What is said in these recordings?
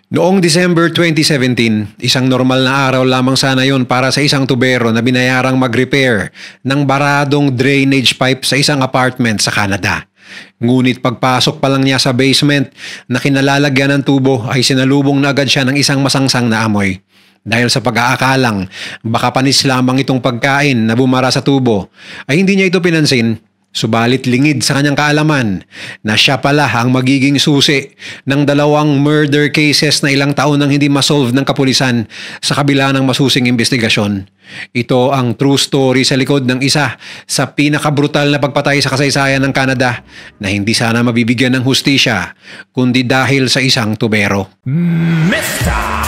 Noong December 2017, isang normal na araw lamang sana yon para sa isang tubero na binayarang mag-repair ng baradong drainage pipe sa isang apartment sa Canada. Ngunit pagpasok pa lang niya sa basement na kinalalagyan ng tubo ay sinalubong na agad siya ng isang masangsang na amoy. Dahil sa pag-aakalang baka panis lamang itong pagkain na bumara sa tubo, ay hindi niya ito pinansin. Subalit lingid sa kanyang kaalaman na siya pala ang magiging susi ng dalawang murder cases na ilang taon nang hindi masolve ng kapulisan sa kabila ng masusing investigasyon. Ito ang true story sa likod ng isa sa pinakabrutal na pagpatay sa kasaysayan ng Canada na hindi sana mabibigyan ng hustisya kundi dahil sa isang tubero. Mr.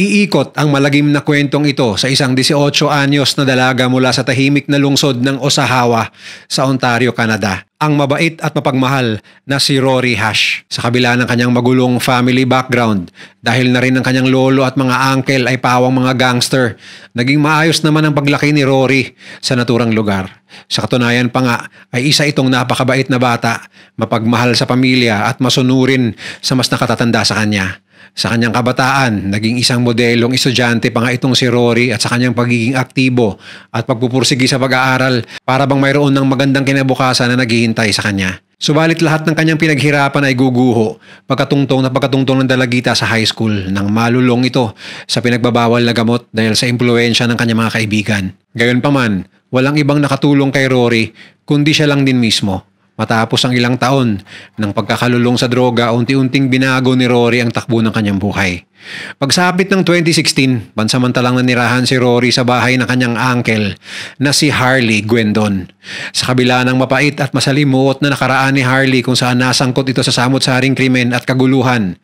Iikot ang malagim na kwentong ito sa isang 18 anyos na dalaga mula sa tahimik na lungsod ng Osahawa sa Ontario, Canada. Ang mabait at mapagmahal na si Rory Hash. Sa kabila ng kanyang magulong family background, dahil na rin ang kanyang lolo at mga uncle ay pawang mga gangster, naging maayos naman ang paglaki ni Rory sa naturang lugar. Sa katunayan pa nga ay isa itong napakabait na bata, mapagmahal sa pamilya at masunurin sa mas nakatatanda sa kanya. Sa kanyang kabataan, naging isang modelong estudyante pa nga itong si Rory at sa kanyang pagiging aktibo at pagpupursigi sa pag-aaral para bang mayroon ng magandang kinabukasan na naghihintay sa kanya. Subalit lahat ng kanyang pinaghirapan ay guguho pagkatungtong ng dalagita sa high school nang malulong ito sa pinagbabawal na gamot dahil sa impluensya ng kanyang mga kaibigan. Gayunpaman, walang ibang nakatulong kay Rory kundi siya lang din mismo. Matapos ang ilang taon ng pagkakalulong sa droga, unti-unting binago ni Rory ang takbo ng kanyang buhay. Pagsapit ng 2016, pansamantalang nanirahan si Rory sa bahay ng kanyang uncle na si Harley Gwendon. Sa kabila ng mapait at masalimuot na nakaraan ni Harley kung saan nasangkot ito sa samot-saring krimen at kaguluhan,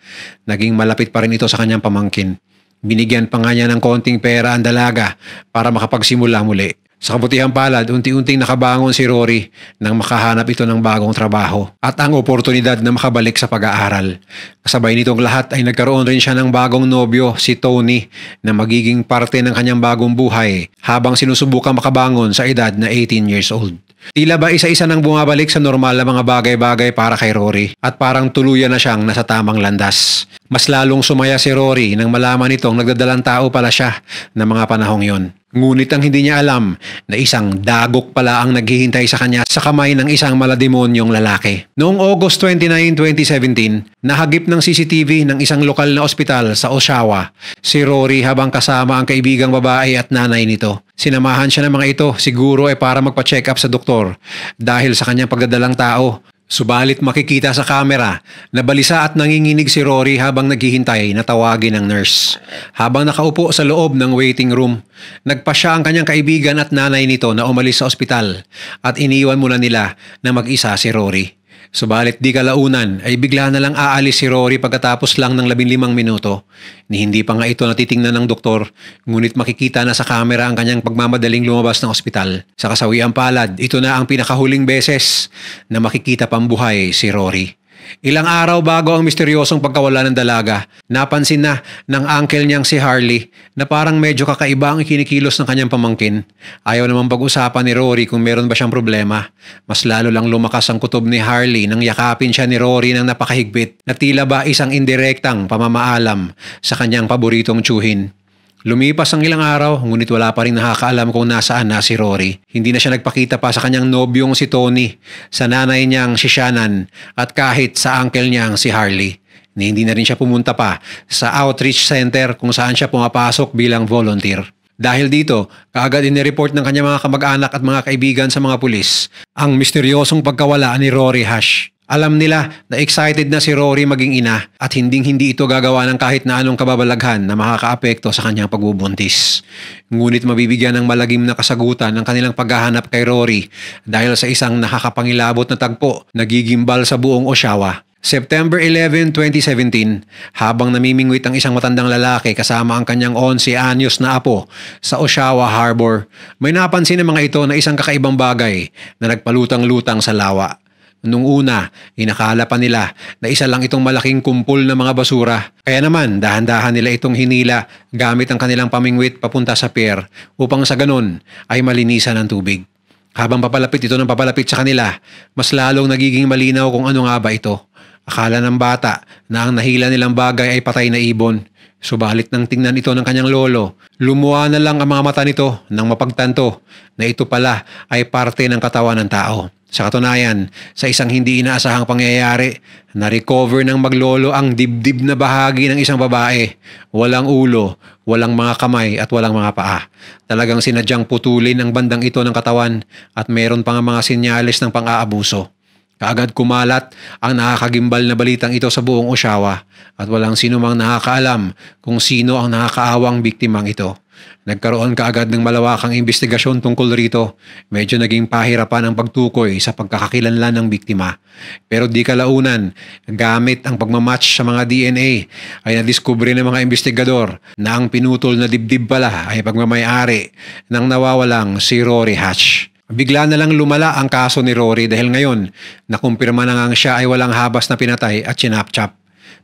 naging malapit pa rin ito sa kanyang pamangkin. Binigyan pa nga niya ng konting pera ang dalaga para makapagsimula muli. Sa kabutihang palad, unti-unting nakabangon si Rory nang makahanap ito ng bagong trabaho at ang oportunidad na makabalik sa pag-aaral. Kasabay nitong lahat ay nagkaroon rin siya ng bagong nobyo, si Tony, na magiging parte ng kanyang bagong buhay habang sinusubukang makabangon sa edad na 18 years old. Tila ba isa-isa nang bumabalik sa normal na mga bagay-bagay para kay Rory at parang tuluyan na siyang nasa tamang landas. Mas lalong sumaya si Rory nang malaman nitong nagdadalang tao pala siya ng mga panahong yon. Ngunit ang hindi niya alam na isang dagok pala ang naghihintay sa kanya sa kamay ng isang malademonyong lalaki. Noong August 29, 2017, nahagip ng CCTV ng isang lokal na ospital sa Oshawa si Rory habang kasama ang kaibigang babae at nanay nito. Sinamahan siya ng mga ito siguro ay para magpa-check up sa doktor dahil sa kanyang pagdadalang tao. Subalit makikita sa kamera na balisa at nanginginig si Rory habang naghihintay na tawagin ng nurse. Habang nakaupo sa loob ng waiting room, nagpasya ang kanyang kaibigan at nanay nito na umalis sa ospital at iniwan muna nila na mag-isa si Rory. Subalit di kalaunan ay bigla na lang aalis si Rory pagkatapos lang ng 15 minuto. Ni hindi pa nga ito natitingnan ng doktor, ngunit makikita na sa kamera ang kanyang pagmamadaling lumabas ng ospital. Sa kasawiang palad, ito na ang pinakahuling beses na makikita pang buhay si Rory. Ilang araw bago ang misteryosong pagkawala ng dalaga, napansin na ng uncle niyang si Harley na parang medyo kakaiba ang ikinikilos ng kanyang pamangkin. Ayaw naman pag-usapan ni Rory kung meron ba siyang problema. Mas lalo lang lumakas ang kutob ni Harley nang yakapin siya ni Rory ng napakahigpit na tila ba isang indirektang pamamaalam sa kanyang paboritong tsuhin. Lumipas ang ilang araw, ngunit wala pa rin nakakaalam kung nasaan na si Rory. Hindi na siya nagpakita pa sa kanyang nobyong si Tony, sa nanay niyang si Shannon, at kahit sa uncle niyang si Harley. Hindi na rin siya pumunta pa sa outreach center kung saan siya pumapasok bilang volunteer. Dahil dito, kaagad inireport ng kanyang mga kamag-anak at mga kaibigan sa mga pulis ang misteryosong pagkawala ni Rory Hash. Alam nila na excited na si Rory maging ina at hinding-hindi ito gagawa ng kahit na anong kababalaghan na makakaapekto sa kanyang pagbubuntis. Ngunit mabibigyan ng malagim na kasagutan ng kanilang paghahanap kay Rory dahil sa isang nakakapangilabot na tagpo na gigimbal sa buong Oshawa. September 11, 2017, habang namimingwit ang isang matandang lalaki kasama ang kanyang 11 anyos na apo sa Oshawa Harbor, may napansin ng mga ito na isang kakaibang bagay na nagpalutang-lutang sa lawa. Nung una, inakala pa nila na isa lang itong malaking kumpol ng mga basura. Kaya naman, dahan-dahan nila itong hinila gamit ang kanilang pamingwit papunta sa pier upang sa ganon ay malinisan ang tubig. Habang papalapit ito ng papalapit sa kanila, mas lalong nagiging malinaw kung ano nga ba ito. Akala ng bata na ang nahila nilang bagay ay patay na ibon. Subalit nang tingnan ito ng kanyang lolo, lumuha na lang ang mga mata nito nang mapagtanto na ito pala ay parte ng katawan ng tao. Sa katunayan, sa isang hindi inaasahang pangyayari, na-recover ng maglolo ang dibdib na bahagi ng isang babae. Walang ulo, walang mga kamay at walang mga paa. Talagang sinadyang putulin ang bandang ito ng katawan at meron pang mga senyales ng pang-aabuso. Kaagad kumalat ang nakakagimbal na balitang ito sa buong Oshawa at walang sino mang nakakaalam kung sino ang nakakaawang biktimang ito. Nagkaroon kaagad ng malawakang investigasyon tungkol rito. Medyo naging pahirapan ang pagtukoy sa pagkakakilanlan ng biktima. Pero di kalaunan, gamit ang pagmamatch sa mga DNA, ay nadiskubre ng mga investigador na ang pinutol na dibdib pala ay pagmamayari ng nawawalang si Rory Hatch. Bigla na lang lumala ang kaso ni Rory dahil ngayon nakumpirma na ngang siya ay walang habas na pinatay at sinapchap.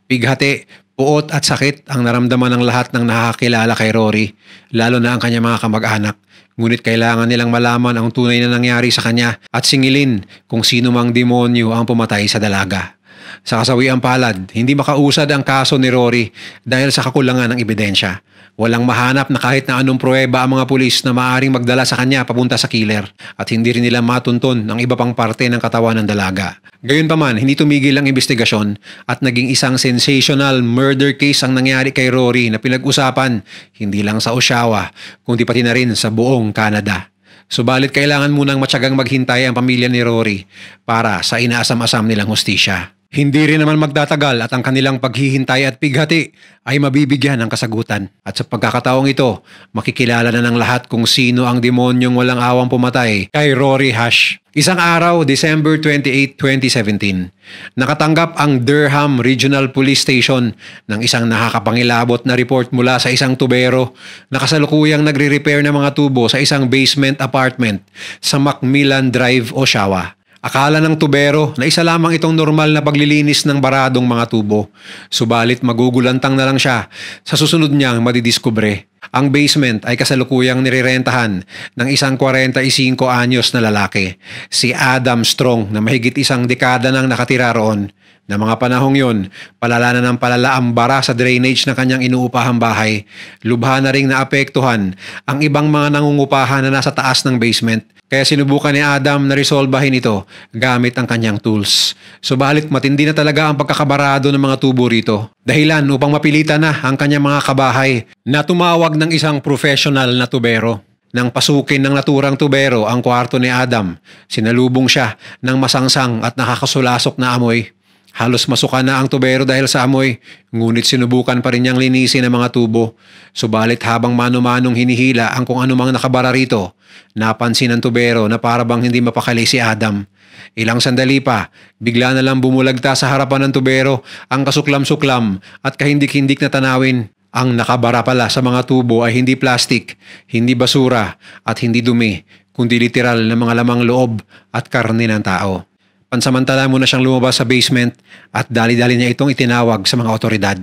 Pighati, puot at sakit ang naramdaman ng lahat ng nakakilala kay Rory, lalo na ang kanyang mga kamag-anak. Ngunit kailangan nilang malaman ang tunay na nangyari sa kanya at singilin kung sino mang demonyo ang pumatay sa dalaga. Sa kasawiang palad, hindi makausad ang kaso ni Rory dahil sa kakulangan ng ebidensya. Walang mahanap na kahit na anong pruweba ang mga pulis na maaaring magdala sa kanya papunta sa killer at hindi rin nila matunton ang iba pang parte ng katawan ng dalaga. Gayunpaman, hindi tumigil ang investigasyon at naging isang sensational murder case ang nangyari kay Rory na pinag-usapan hindi lang sa Oshawa kundi pati na rin sa buong Canada. Subalit kailangan munang matyagang maghintay ang pamilya ni Rory para sa inaasam-asam nilang hustisya. Hindi rin naman magtatagal at ang kanilang paghihintay at pighati ay mabibigyan ng kasagutan. At sa pagkakataong ito, makikilala na ng lahat kung sino ang demonyong walang awang pumatay kay Rory Hatch. Isang araw, December 28, 2017, nakatanggap ang Durham Regional Police Station ng isang nakakapangilabot na report mula sa isang tubero na kasalukuyang nagre-repair ng mga tubo sa isang basement apartment sa Macmillan Drive, Oshawa. Akala ng tubero na isa lamang itong normal na paglilinis ng baradong mga tubo. Subalit magugulantang na lang siya sa susunod niyang madidiskubre. Ang basement ay kasalukuyang nirerentahan ng isang 45 anyos na lalaki, si Adam Strong na mahigit isang dekada nang nakatira roon. Na mga panahong yun, palala na ng palala ang bara sa drainage ng kanyang inuupahang bahay. Lubha na ring naapektuhan ang ibang mga nangungupahan na nasa taas ng basement. Kaya sinubukan ni Adam na resolbahin ito gamit ang kanyang tools. Subalit matindi na talaga ang pagkakabarado ng mga tubo rito. Dahilan upang mapilitan na ang kanyang mga kabahay na tumawag ng isang professional na tubero. Nang pasukin ng naturang tubero ang kwarto ni Adam, sinalubong siya ng masangsang at nakakasulasok na amoy. Halos masuka na ang tubero dahil sa amoy, ngunit sinubukan pa rin niyang linisin ang mga tubo. Subalit habang mano-manong hinihila ang kung anumang nakabara rito, napansin ng tubero na parabang hindi mapakali si Adam. Ilang sandali pa, bigla na lang bumulagta sa harapan ng tubero ang kasuklam-suklam at kahindik-hindik na tanawin. Ang nakabara pala sa mga tubo ay hindi plastik, hindi basura at hindi dumi, kundi literal na mga lamang loob at karne ng tao. Pansamantala muna siyang lumabas sa basement at dali-dali niya itong itinawag sa mga otoridad.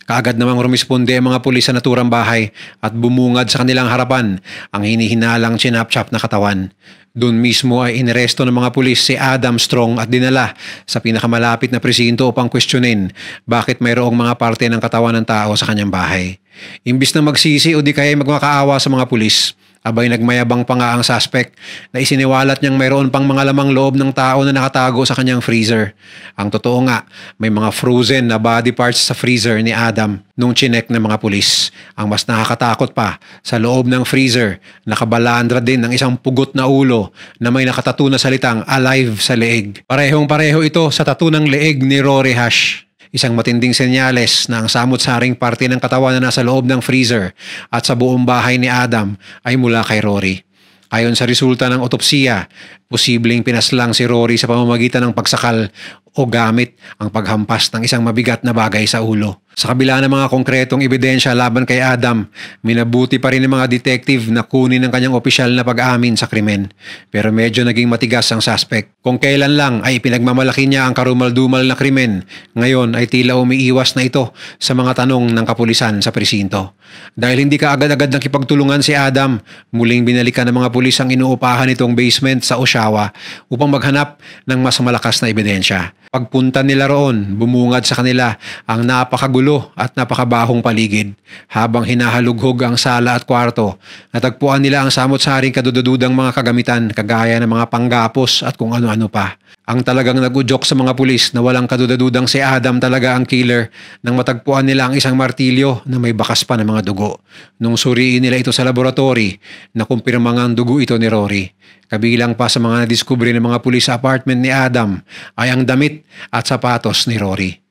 Kaagad namang rumisponde ang mga pulis sa naturang bahay at bumungad sa kanilang harapan ang hinihinalang chinap-chap na katawan. Doon mismo ay iniresto ng mga pulis si Adam Strong at dinala sa pinakamalapit na presinto upang questionin bakit mayroong mga parte ng katawan ng tao sa kanyang bahay. Imbis na magsisi o di kaya magmakaawa sa mga pulis, abay nagmayabang pa nga ang suspect na isiniwalat niyang mayroon pang mga lamang loob ng tao na nakatago sa kanyang freezer. Ang totoo nga, may mga frozen na body parts sa freezer ni Adam nung chinek ng mga pulis. Ang mas nakakatakot pa, sa loob ng freezer, nakabalandra din ng isang pugot na ulo na may nakatattoo na salitang alive sa leeg. Parehong-pareho ito sa tattoo ng leeg ni Rory Hatch. Isang matinding senyales na ang samot-saring parte ng katawan na nasa loob ng freezer at sa buong bahay ni Adam ay mula kay Rory. Ayon sa resulta ng otopsiya, posibleng pinaslang si Rory sa pamamagitan ng pagsakal o gamit ang paghampas ng isang mabigat na bagay sa ulo. Sa kabila ng mga konkretong ebidensya laban kay Adam, minabuti pa rin ng mga detective na kunin ang kanyang opisyal na pag-amin sa krimen. Pero medyo naging matigas ang suspect. Kung kailan lang ay pinagmamalaki niya ang karumal-dumal na krimen, ngayon ay tila umiiwas na ito sa mga tanong ng kapulisan sa presinto. Dahil hindi ka agad-agad nakipagtulungan si Adam, muling binalikan ng mga pulis ang inuupahan nitong basement sa Oshawa upang maghanap ng mas malakas na ebidensya. Pagpunta nila roon, bumungad sa kanila ang napakagulo at napakabahong paligid. Habang hinahalughog ang sala at kwarto, natagpuan nila ang samot-saring kadudududang mga kagamitan kagaya ng mga panggapos at kung ano-ano pa. Ang talagang nag-udyok sa mga pulis na walang kadududang si Adam talaga ang killer nang matagpuan nila ang isang martilyo na may bakas pa ng mga dugo. Nung suriin nila ito sa laboratory, nakumpirma ang dugo ito ni Rory. Kabilang pa sa mga nadiskubre ng mga pulis sa apartment ni Adam ay ang damit at sapatos ni Rory.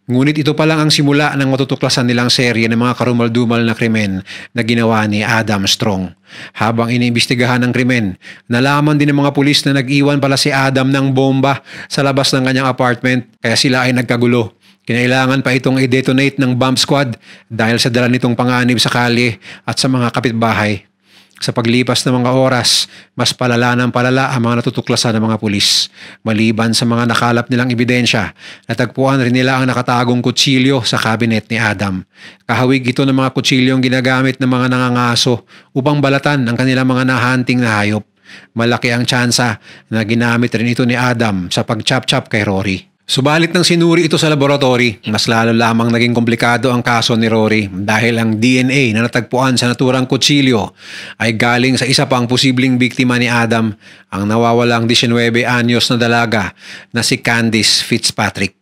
Ngunit ito pa lang ang simula ng matutuklasan nilang serye ng mga karumal-dumal na krimen na ginawa ni Adam Strong. Habang iniimbestigahan ang krimen, nalaman din ng mga pulis na nag-iwan pala si Adam ng bomba sa labas ng kanyang apartment kaya sila ay nagkagulo. Kinailangan pa itong i-detonate ng bomb squad dahil sa dala nitong panganib sa kalye at sa mga kapitbahay. Sa paglipas ng mga oras, mas palala ng palala ang mga natutuklasan ng mga pulis. Maliban sa mga nakalap nilang ebidensya, natagpuan rin nila ang nakatagong kutsilyo sa cabinet ni Adam. Kahawig ito ng mga kutsilyong ginagamit ng mga nangangaso upang balatan ang kanilang mga nahunting na hayop. Malaki ang tsansa na ginamit rin ito ni Adam sa pag-chop-chop kay Rory. Subalit nang sinuri ito sa laboratory, mas lalo lamang naging komplikado ang kaso ni Rory dahil ang DNA na natagpuan sa naturang kutsilyo ay galing sa isa pang posibleng biktima ni Adam, ang nawawalang 19 anyos na dalaga na si Candice Fitzpatrick.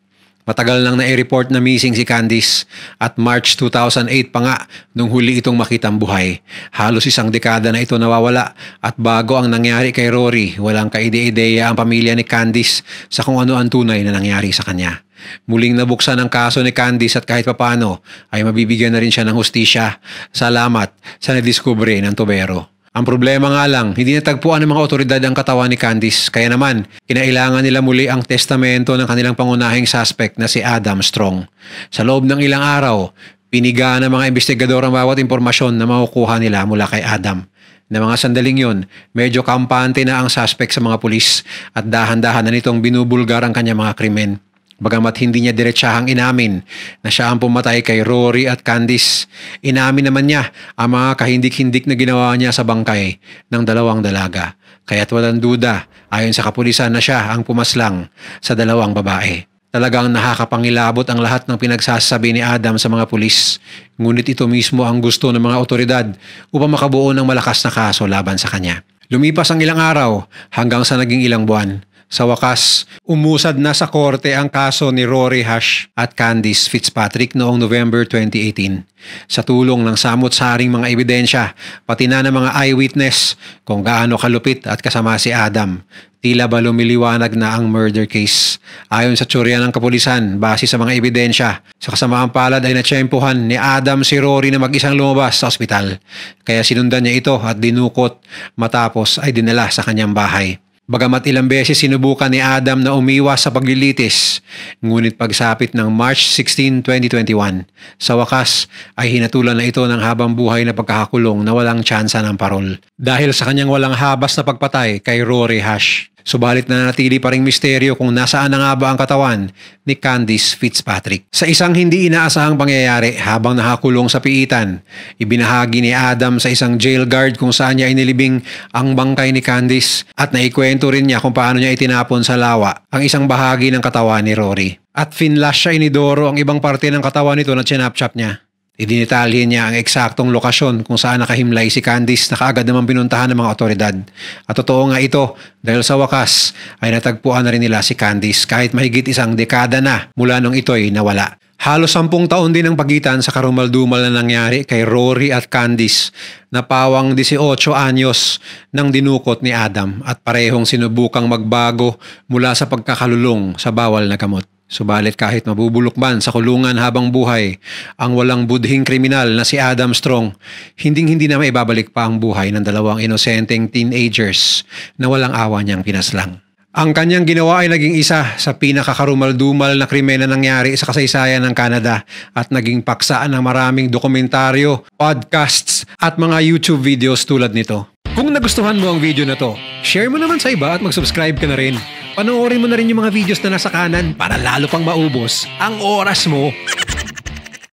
Matagal nang nai-report na missing si Candice at March 2008 pa nga nung huli itong makitang buhay. Halos isang dekada na ito nawawala at bago ang nangyari kay Rory, walang kaide-ideya ang pamilya ni Candice sa kung ano ang tunay na nangyari sa kanya. Muling nabuksan ang kaso ni Candice at kahit papano ay mabibigyan na rin siya ng hustisya. Salamat sa nadiskubre ng tubero. Ang problema nga lang, hindi natagpuan ng mga otoridad ang katawan ni Candice. Kaya naman, kinailangan nila muli ang testamento ng kanilang pangunahing suspect na si Adam Strong. Sa loob ng ilang araw, piniga ng mga investigador ang bawat impormasyon na makukuha nila mula kay Adam. Na mga sandaling yon, medyo kampante na ang suspect sa mga pulis at dahan-dahan na nitong binubulgar ang kanyang mga krimen. Bagamat hindi niya diretsahang inamin na siya ang pumatay kay Rory at Candice, inamin naman niya ang mga kahindik-hindik na ginawa niya sa bangkay ng dalawang dalaga. Kaya't walang duda, ayon sa kapulisan na siya ang pumaslang sa dalawang babae. Talagang nakakapangilabot ang lahat ng pinagsasabi ni Adam sa mga pulis. Ngunit ito mismo ang gusto ng mga otoridad upang makabuo ng malakas na kaso laban sa kanya. Lumipas ang ilang araw hanggang sa naging ilang buwan. Sa wakas, umusad na sa korte ang kaso ni Rory Hash at Candice Fitzpatrick noong November 2018. Sa tulong ng samot-saring mga ebidensya, pati na ng mga eyewitness kung gaano kalupit at kasama si Adam, tila ba lumiliwanag na ang murder case. Ayon sa tsorya ng kapulisan, base sa mga ebidensya, sa kasamaang palad ay natsyempohan ni Adam si Rory na mag-isang lumabas sa ospital. Kaya sinundan niya ito at dinukot matapos ay dinala sa kanyang bahay. Bagamat ilang beses sinubukan ni Adam na umiwas sa paglilitis, ngunit pagsapit ng March 16, 2021, sa wakas ay hinatulan na ito ng habang buhay na pagkakakulong na walang tsansa ng parol. Dahil sa kanyang walang habas na pagpatay kay Rory Hash. Subalit na natili pa ring misteryo kung nasaan na nga ba ang katawan ni Candice Fitzpatrick. Sa isang hindi inaasahang pangyayari habang nakakulong sa piitan, ibinahagi ni Adam sa isang jail guard kung saan niya inilibing ang bangkay ni Candice at naikwento rin niya kung paano niya itinapon sa lawa ang isang bahagi ng katawan ni Rory. At finlash siya inidoro ang ibang parte ng katawan nito na chinap-chop niya. Idinitalye niya ang eksaktong lokasyon kung saan nakahimlay si Candice na kaagad naman pinuntahan ng mga otoridad. At totoo nga ito dahil sa wakas ay natagpuan na rin nila si Candice kahit mahigit isang dekada na mula nung ito'y nawala. Halos 10 taon din ang pagitan sa karumal-dumal na nangyari kay Rory at Candice na pawang 18 anyos nang dinukot ni Adam at parehong sinubukang magbago mula sa pagkakalulong sa bawal na gamot. Subalit kahit mabubulok man sa kulungan habang buhay, ang walang budhing kriminal na si Adam Strong, hinding-hindi na maibabalik pa ang buhay ng dalawang inosenteng teenagers na walang awa niyang pinaslang. Ang kanyang ginawa ay naging isa sa pinakakarumal-dumal na krimen na nangyari sa kasaysayan ng Canada at naging paksa ng maraming dokumentaryo, podcasts at mga YouTube videos tulad nito. Kung nagustuhan mo ang video na to, share mo naman sa iba at mag-subscribe ka na rin. Panoorin mo na rin yung mga videos na nasa kanan para lalo pang maubos ang oras mo.